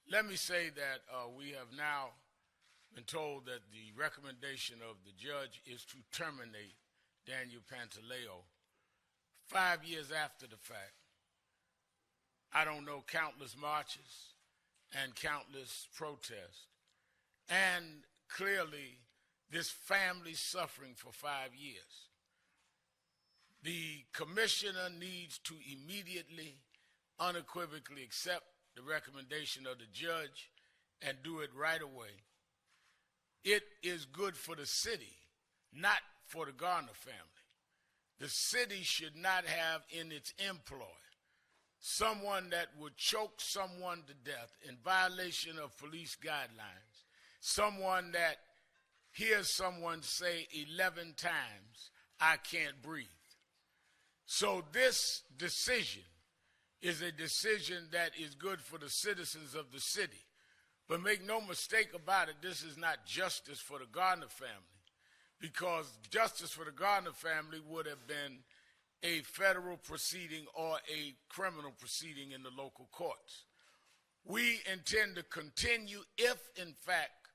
let me say that we have now been told that the recommendation of the judge is to terminate Daniel Pantaleo 5 years after the fact. I don't know, countless marches and countless protests. And clearly, this family suffering for 5 years. The commissioner needs to immediately, unequivocally accept the recommendation of the judge and do it right away. It is good for the city, not for the Garner family. The city should not have in its employ someone that would choke someone to death in violation of police guidelines, someone that hears someone say 11 times, "I can't breathe." So this decision is a decision that is good for the citizens of the city. But make no mistake about it, this is not justice for the Garner family, because justice for the Garner family would have been a federal proceeding or a criminal proceeding in the local courts. We intend to continue, if in fact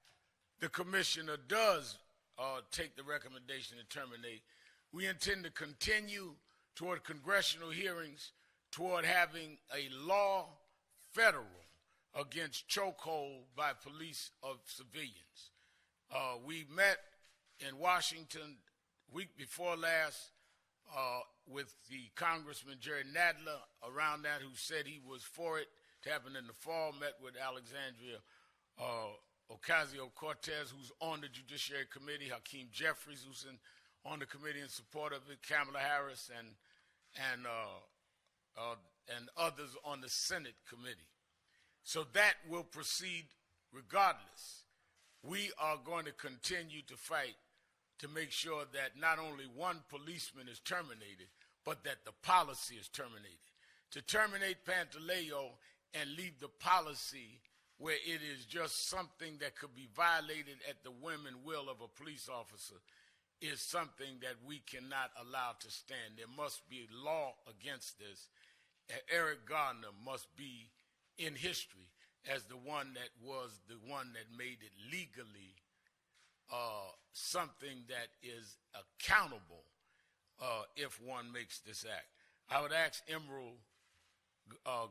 the commissioner does take the recommendation to terminate, we intend to continue toward congressional hearings, toward having a law federal against chokehold by police of civilians. We met in Washington week before last with the Congressman Jerry Nadler around that, who said he was for it to happen in the fall, met with Alexandria Ocasio-Cortez, who's on the Judiciary Committee, Hakeem Jeffries, who's on the committee in support of it, Kamala Harris, and others on the Senate committee. So that will proceed regardless. We are going to continue to fight to make sure that not only one policeman is terminated, but that the policy is terminated. To terminate Pantaleo and leave the policy where it is just something that could be violated at the whim and will of a police officer is something that we cannot allow to stand. There must be law against this. Eric Garner must be in history as the one that made it legally something that is accountable if one makes this act. I would ask Emerald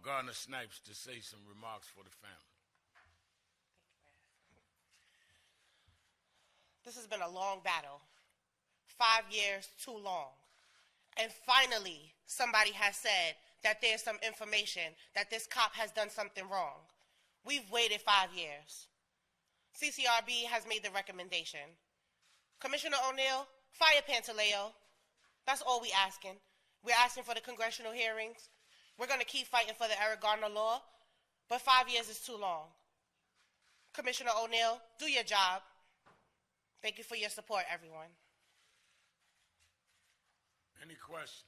Garner Snipes to say some remarks for the family. This has been a long battle. 5 years too long. And finally, somebody has said that there's some information that this cop has done something wrong. We've waited 5 years. CCRB has made the recommendation. Commissioner O'Neill, fire Pantaleo. That's all we're asking. We're asking for the congressional hearings. We're going to keep fighting for the Eric Garner law, but 5 years is too long. Commissioner O'Neill, do your job. Thank you for your support, everyone. Any questions?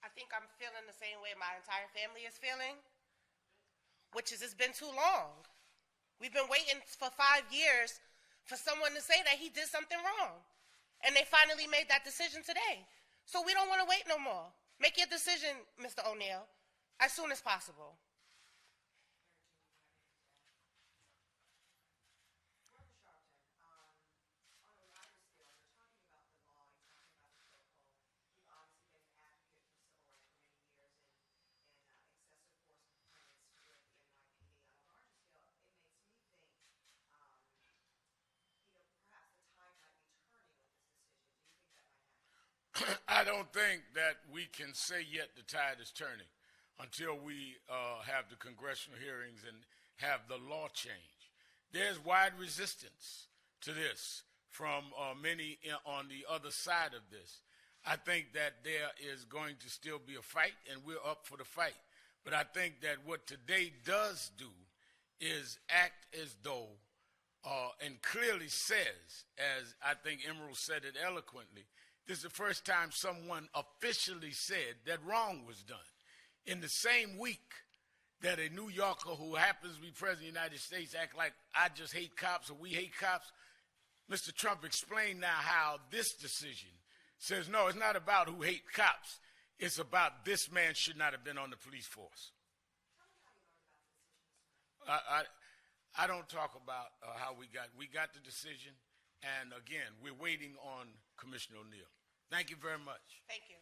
I think I'm feeling the same way my entire family is feeling, which is it's been too long. We've been waiting for 5 years for someone to say that he did something wrong. And they finally made that decision today. So we don't want to wait no more. Make your decision, Mr. O'Neill, as soon as possible. I don't think that we can say yet the tide is turning until we have the congressional hearings and have the law change. There's wide resistance to this from many on the other side of this. I think that there is going to still be a fight, and we're up for the fight. But I think that what today does do is act as though and clearly says, as I think Emerald said it eloquently, this is the first time someone officially said that wrong was done. In the same week that a New Yorker who happens to be president of the United States act like I just hate cops or we hate cops, Mr. Trump explained now how this decision says, no, it's not about who hate cops. It's about this man should not have been on the police force. I don't talk about how we got the decision. And again, we're waiting on Commissioner O'Neill. Thank you very much. Thank you.